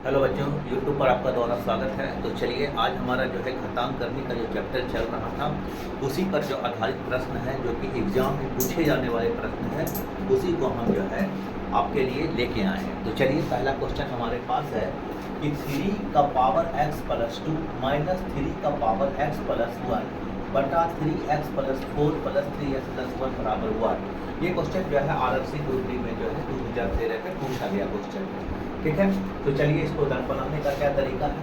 Hello बच्चों, YouTube पर आपका दोबारा स्वागत है। तो चलिए आज हमारा जो है घातांक करने का जो चैप्टर चल रहा था उसी पर जो आधारित प्रश्न है जो कि एग्जाम में पूछे जाने वाले प्रश्न है उसी को हम जो है आपके लिए लेके आए हैं। तो चलिए पहला क्वेश्चन हमारे पास है कि 3 का पावर x प्लस 2 माइनस 3 का पावर x प्लस 1 बटा 3x plus 4 plus 3x plus 1 बराबर 1। ये क्वेश्चन जो है RRC ग्रुप डी में जो है 2013 में पूछा गया क्वेश्चन, ठीक है। तो चलिए इसको बनाने का क्या तरीका है।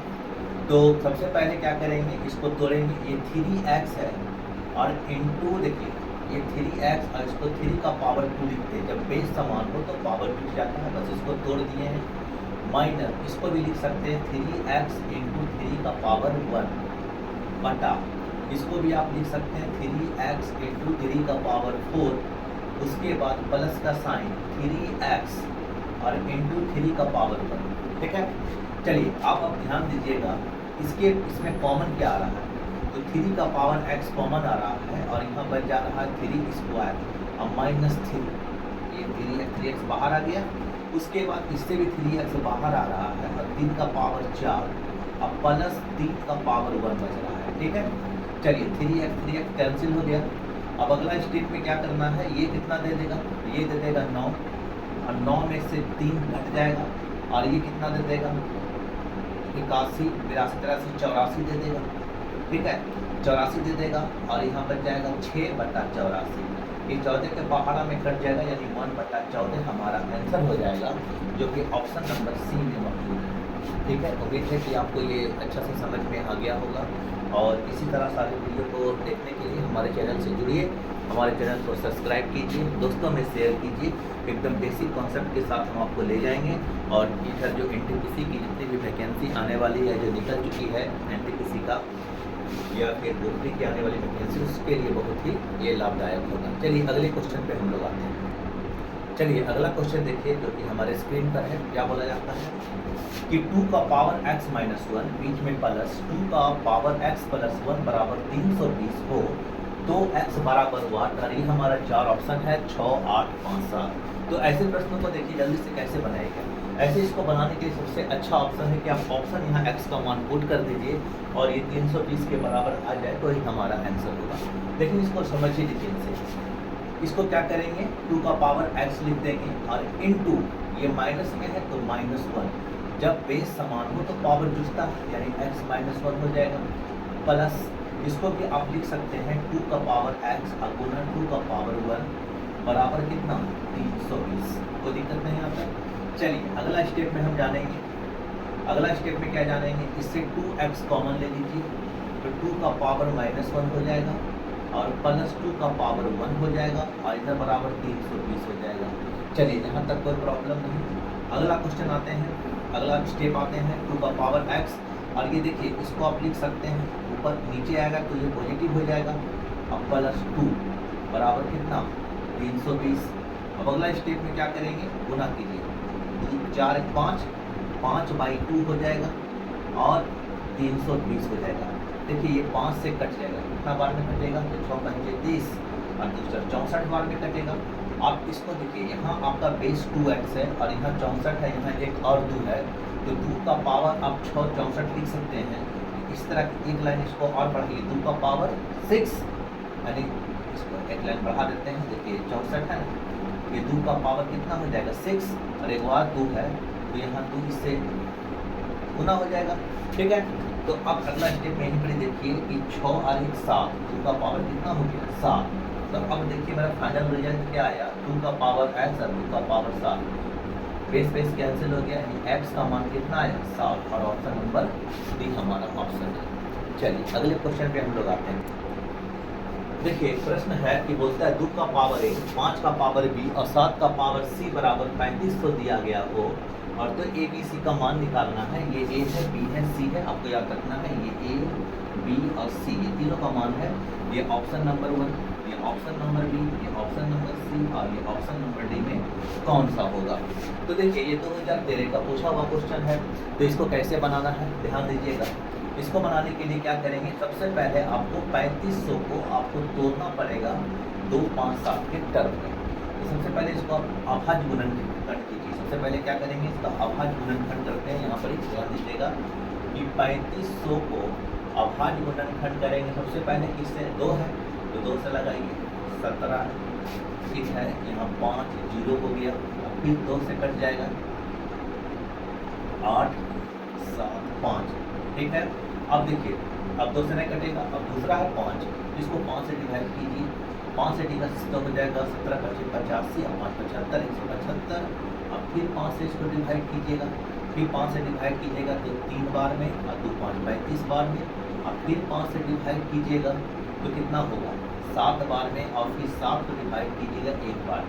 तो सबसे पहले क्या करेंगे, इसको तोड़ेंगे। ये 3x है और इनटू देखिए ये 3x और इसको 3 का पावर 2 लिखते हैं। जब बेस समान हो तो पावर टूट जाता है, बस इसको तोड़ दिए हैं। माइनस इसको भी लिख सकते हैं 3x इंटू 3 का पावर 1 बटा इसको भी आप लिख सकते हैं 3x इंटू 3 का पावर 4, उसके बाद प्लस का साइन 3x और इंटू 3 का पावर 1, ठीक है। चलिए आप अब ध्यान दीजिएगा इसमें कॉमन क्या आ रहा है। तो 3 का पावर x कॉमन आ रहा है और यहाँ बच जा रहा है 3 स्क्वायर और माइनस 3, ये 3x बाहर आ गया। उसके बाद इससे भी 3x बाहर आ रहा है और 3 का पावर 4 और प्लस 3 का पावर 1 बच रहा है, ठीक है। चलिए 3x कैंसिल हो गया। अब अगला स्टेप में क्या करना है, ये कितना दे देगा, ये दे देगा 9 और 9 में से 3 घट जाएगा और ये कितना दे देगा 81, 82, 83, 84 दे देगा, ठीक है। 84 दे देगा और यहाँ बच जाएगा 6 बटा 84। ये 14 के पहाड़ा में कट जाएगा यानी 1 बटा 14 हमारा आंसर हो जाएगा, जो कि ऑप्शन नंबर सी में मौजूद है, ठीक है। उम्मीद है कि आपको ये अच्छा से समझ में आ गया होगा और इसी तरह सारे वीडियो को देखने के लिए हमारे चैनल से जुड़िए, हमारे चैनल को सब्सक्राइब कीजिए, दोस्तों में शेयर कीजिए। एकदम बेसिक कॉन्सेप्ट के साथ हम आपको ले जाएंगे और इधर जो एनटीपीसी की जितनी भी वैकेंसी आने वाली है, जो निकल चुकी है एनटीपीसी का या फिर ग्रुप डी की आने वाली वैकेंसी, उसके लिए बहुत ही ये लाभदायक होगा। चलिए अगले क्वेश्चन पे हम लोग आते हैं। चलिए अगला क्वेश्चन देखिए जो कि हमारे स्क्रीन पर है। क्या बोला जाता है कि 2 का पावर x माइनस 1 बीच में प्लस 2 का पावर x प्लस 1 बराबर 320 हो तो x बराबर वाट। और ये हमारा 4 ऑप्शन है 6, 8, 5, 7। तो ऐसे प्रश्नों को देखिए जल्दी से कैसे बनाएगा। ऐसे इसको बनाने के लिए सबसे अच्छा ऑप्शन है कि आप ऑप्शन यहाँ x का मान पुट कर दीजिए और ये 320 के बराबर आ जाए तो ही हमारा आंसर होगा। लेकिन इसको समझिए डिटेल से। इसको क्या करेंगे, 2 का पावर x लिख देंगे और इनटू ये माइनस में है तो -1। जब बेस समान हो तो पावर जुड़ता है यानी x -1 हो जाएगा। प्लस इसको भी आप लिख सकते हैं 2 का पावर x गुना 2 का पावर 1 बराबर कितना 320। कोई दिक्कत नहीं आता। चलिए अगला स्टेप में हम जानेंगे। अगला स्टेप में क्या जानेंगे, इससे 2x कॉमन ले लीजिए तो 2 का पावर -1 हो जाएगा और प्लस 2 का पावर 1 हो जाएगा और इधर बराबर 320 हो जाएगा। चलिए यहाँ तक कोई प्रॉब्लम नहीं। अगला क्वेश्चन आते हैं, अगला स्टेप आते हैं 2 का पावर x और ये देखिए इसको आप लिख सकते हैं ऊपर नीचे आएगा तो ये पॉजिटिव हो जाएगा और प्लस 2 बराबर कितना 320। अब अगला स्टेप में क्या करेंगे, गुना कीजिए 2, 4, 5, 5/2 हो जाएगा और 320 हो जाएगा। देखिए ये 5 से कट जाएगा, कितना बार में कटेगा तो 6 पंजे 30 और दूसरा 64 बार में कटेगा। आप इसको देखिए यहाँ आपका बेस 2x है और यहाँ 64 है, यहाँ एक और 2 है तो 2 का पावर आप 6 64 लिख सकते हैं। इस तरह की एक लाइन इसको और बढ़ाइए 2 का पावर 6 यानी इसको एक लाइन बढ़ा देते हैं। देखिए 64 है ना, ये 2 का पावर कितना हो जाएगा 6 और एक और 2 है तो यहाँ 2 इससे गुना हो जाएगा, ठीक है। तो अब अगला स्टेप में यहीं पर देखिए कि 6 और 1 7, 2 का पावर कितना हो गया 7। तो अब देखिए मेरा फाइनल रिजल्ट क्या आया, 2 का पावर x और 2 का पावर 7। बेस कैंसिल हो गया यानी x का मान कितना आया 7 और ऑप्शन नंबर डी हमारा ऑप्शन है। चलिए अगले क्वेश्चन पे हम लोग आते हैं। देखिए प्रश्न है कि बोलता है 2 का पावर a, 5 का पावर b और 7 का पावर c बराबर 3500 दिया गया हो और तो a b c का मान निकालना है। ये a है, b है, c है, आपको याद रखना है ये a, b और c ये तीनों का मान है। ये ऑप्शन नंबर 1, ये ऑप्शन नंबर बी, ये ऑप्शन नंबर सी और ये ऑप्शन नंबर डी में कौन सा होगा। तो देखिए ये 2013 का पूछा हुआ क्वेश्चन है। तो इसको कैसे बनाना है ध्यान दीजिएगा। इसको बनाने के लिए क्या करेंगे, सबसे पहले आपको 3500 को आपको तोड़ना पड़ेगा 2, 5, 7 के टर्म में। तो सबसे पहले इसको आप अभाज्य गुणनखंड कीजिए। सबसे पहले क्या करेंगे, इसका अभाज्य गुणनखंड करते हैं। यहाँ पर करिएगा कि 3500 को अभाज्य गुणनखंड करेंगे। सबसे पहले किससे, 2 है तो 2 से लगाइए, 17 ठीक है, यहाँ 5 जीरो हो गया, अब फिर 2 से कट जाएगा, 8 7 5 ठीक है। अब देखिए, अब 2 से नहीं कटेगा, अब दूसरा है 5, इसको 5 से डिवाइड कीजिए, 5 से डिवाइड तो हो जाएगा 17 × 85 और 5 75 175। अब फिर 5 से इसको डिवाइड कीजिएगा, फिर 5 से डिवाइड कीजिएगा तो 3 बार में और 2 5 35 बार में। अब फिर 5 से डिवाइड कीजिएगा तो कितना होगा, 7 बार में, और फिर 7 को डिवाइड कीजिएगा 1 बार।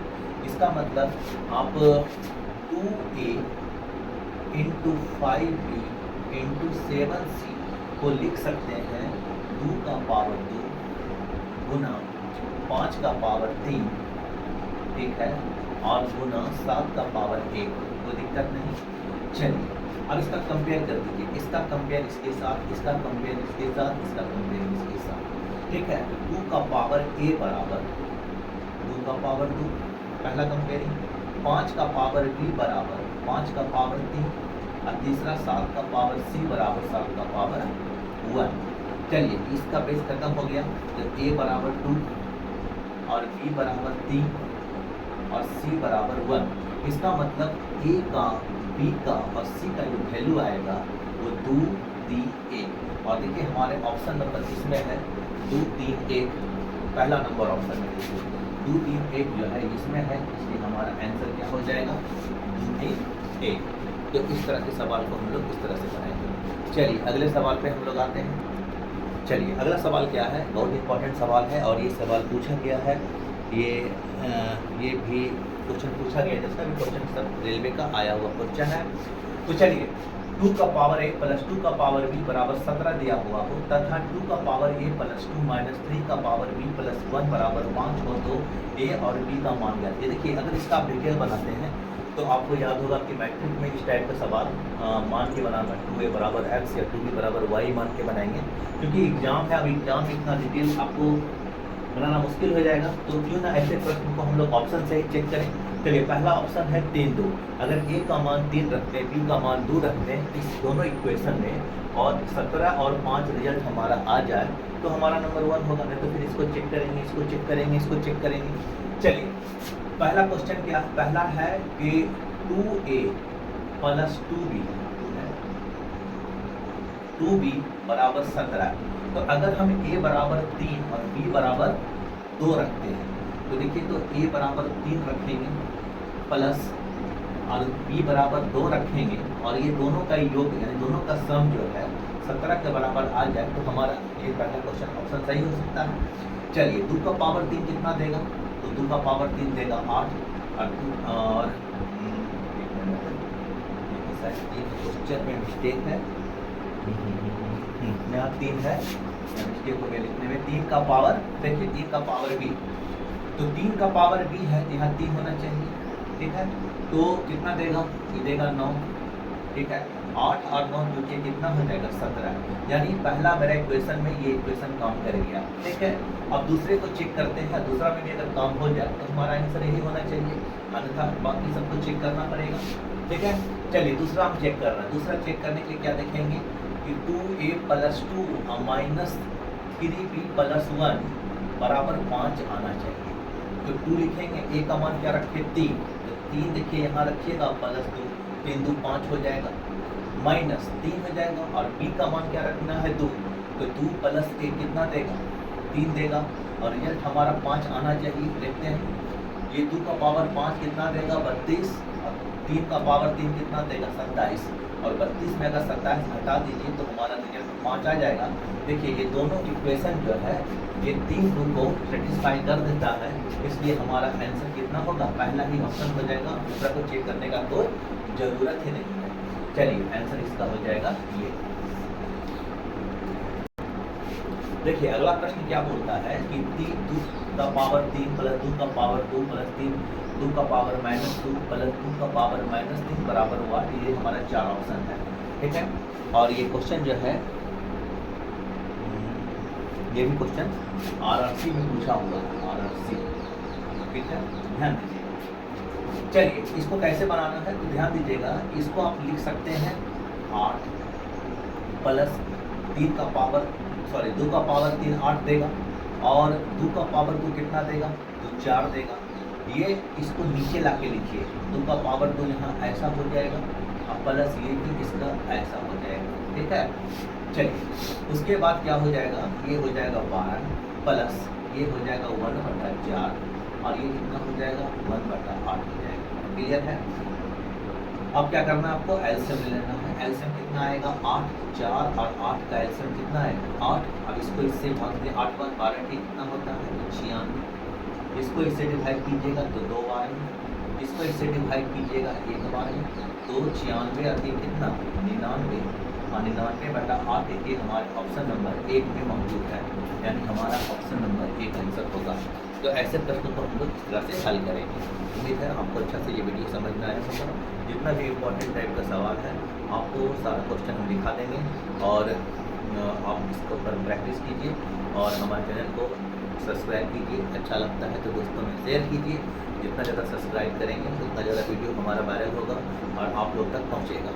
इसका मतलब आप 2a × 5b × 7c को लिख सकते हैं 2 का पावर 2 गुना 5 का पावर 3 ठीक है, और गुना 7 का पावर 1, कोई दिक्कत नहीं। चलिए अब इसका कंपेयर कर दीजिए, इसका कंपेयर इसके साथ, इसका कंपेयर इसके साथ, इसका कंपेयर इसके साथ ठीक है। 2 का पावर a बराबर 2 का पावर 2 पहला कंपेयरिंग, 5 का पावर b बराबर 5 का पावर 3 और तीसरा 7 का पावर c बराबर 7 का पावर 1। चलिए इसका बेस खत्म हो गया, तो a बराबर 2 और b बराबर 3 और c बराबर 1। इसका मतलब a का, b का और c का जो वैल्यू आएगा वो 2 3 1। और देखिए हमारे ऑप्शन नंबर इसमें है 2 3 1, पहला नंबर ऑप्शन में देखिए 2 3 1 जो है इसमें है, इसलिए हमारा आंसर क्या हो जाएगा 2 3 1। तो इस तरह के सवाल को हम लोग इस तरह से बनाएंगे। चलिए अगले सवाल पे हम लोग आते हैं। चलिए अगला सवाल क्या है, बहुत इंपॉर्टेंट सवाल है और ये सवाल पूछा गया है, ये भी क्वेश्चन पूछा गया, जिसका भी क्वेश्चन सब रेलवे का आया हुआ क्वेश्चन है। तो चलिए 2 का पावर a प्लस 2 का पावर b बराबर 17 दिया हुआ हो तथा 2 का पावर a प्लस 2 माइनस 3 का पावर b प्लस 1 बराबर 5 हो तो a और b का मान ज्ञात। ये देखिए अगर इसका आप डिटेल बनाते हैं तो आपको याद होगा कि मैट्रिक में इस टाइप का सवाल मान के बनाना, 2a बराबर x या 2b बराबर y मान के बनाएंगे, क्योंकि एग्जाम है। अब एग्जाम में इतना डिटेल आपको बनाना मुश्किल हो जाएगा, तो क्यों ना ऐसे प्रश्न को हम लोग ऑप्शन से ही चेक करें। चलिए पहला ऑप्शन है 3 2, अगर a का मान 3 रखते हैं, b का मान 2 रखते हैं इस दोनों इक्वेशन में और 17 और 5 रिजल्ट हमारा आ जाए तो हमारा नंबर 1 होगा। नहीं तो फिर इसको चेक करेंगे, इसको चेक करेंगे, इसको चेक करेंगे। चलिए पहला क्वेश्चन क्या, पहला है कि 2a प्लस 2b 2b बराबर 17। तो अगर हम a बराबर 3 और b बराबर 2 रखते हैं तो देखिए, तो a बराबर 3 रखेंगे प्लस और b बराबर 2 रखेंगे और ये दोनों का योग यानी दोनों का सम जो है 17 के बराबर आ जाए तो हमारा ये पहला क्वेश्चन ऑप्शन सही हो सकता है। चलिए 2 का पावर 3 कितना देगा, तो 2 का पावर 3 देगा 8 और क्वेश्चन में मिस्टेक है, यहाँ 3 है, मिस्टेक हो गया लिखने में। 3 का पावर देखिए, 3 का पावर b, तो 3 का पावर b है, यहाँ 3 होना चाहिए ठीक है। तो कितना देगा, ये देगा 9 ठीक है। 8 और 9 जो कि कितना हो जाएगा 17, यानी पहला मेरा इक्वेशन में ये इक्वेशन काम कर गया ठीक है। अब दूसरे को चेक करते हैं, दूसरा में भी अगर काम हो जाए तो हमारा आंसर यही होना चाहिए, अन्यथा बाकी सबको चेक करना पड़ेगा ठीक है। चलिए दूसरा हम चेक कर रहे हैं। दूसरा चेक करने के लिए क्या देखेंगे कि 2a plus 2 minus 3b plus 1 बराबर 5 आना चाहिए। तो 2 लिखेंगे, a का मान क्या रखे 3, तो 3 देखिए यहाँ रखिएगा प्लस 2, 3 2 5 हो जाएगा, माइनस 3 हो जाएगा और b का मान क्या रखना है 2, तो 2 प्लस a कितना देगा 3 देगा और रिजल्ट हमारा 5 आना चाहिए। देखते हैं ये 2 का पावर 5 कितना देगा 32 और 3 का पावर 3 कितना देगा 27 और 32 में अगर 27 हटा दीजिए तो हमारा रिजल्ट 5 आ जाएगा। देखिए ये दोनों इक्वेशन जो है ये 3 को सेटिस्फाई कर देता है, इसलिए हमारा आंसर कितना होगा, पहला ही ऑप्शन हो जाएगा, दूसरा को चेक करने का कोई जरूरत ही नहीं है। चलिए आंसर इसका हो जाएगा ये। देखिए अगला प्रश्न क्या बोलता है कि 2 का पावर 3 प्लस 2 का पावर 2 प्लस 3 2 का पावर माइनस 2 प्लस 2 का पावर माइनस 3 बराबर हुआ। ये हमारा 4 ऑप्शन है ठीक है। और ये क्वेश्चन जो है ये भी क्वेश्चन आरआरसी में पूछा हुआ है, आरआरसी ठीक है, ध्यान दीजिएगा। चलिए इसको कैसे बनाना है तो ध्यान दीजिएगा, इसको आप लिख सकते हैं 8 प्लस 3 का पावर 2 का पावर 3 8 देगा, और 2 का पावर 2 कितना देगा, तो 4 देगा। ये इसको नीचे ला के लिखिए, 2 का पावर 2 यहाँ ऐसा हो जाएगा, और प्लस ये भी इसका ऐसा हो जाएगा, ठीक है। चलिए उसके बाद क्या हो जाएगा, ये हो जाएगा 12 प्लस ये हो जाएगा 1/4, और ये कितना हो जाएगा 1/8 हो जाएगा। क्लियर है। अब क्या करना है आपको, एलसीएम ले लेना है। एलसीएम कितना आएगा 8, 4 और 8 का एलसीएम कितना है 8। अब इसको इससे भाग दें, 8 × 12 कितना होता है 96। इसको इससे डिवाइड कीजिएगा तो 2 बार में, इसको इससे डिवाइड कीजिएगा 1 बार में, तो 96 आती है कितना 99, और 99/8 ये हमारे ऑप्शन नंबर 1 में मौजूद है, यानी हमारा ऑप्शन नंबर 1 आंसर होगा। तो ऐसे प्रश्नों को हम लोग इस तरह से हल करेंगे। उम्मीद है आपको अच्छा से ये वीडियो समझ में आया होगा। जितना भी इम्पोर्टेंट टाइप का सवाल है आपको सारा क्वेश्चन हम दिखा देंगे, और आप इसके ऊपर प्रैक्टिस कीजिए, और हमारे चैनल को सब्सक्राइब कीजिए। अच्छा लगता है तो दोस्तों में शेयर कीजिए। जितना ज़्यादा सब्सक्राइब करेंगे उतना ज़्यादा वीडियो हमारा वायरल होगा और आप लोग तक पहुँचेगा।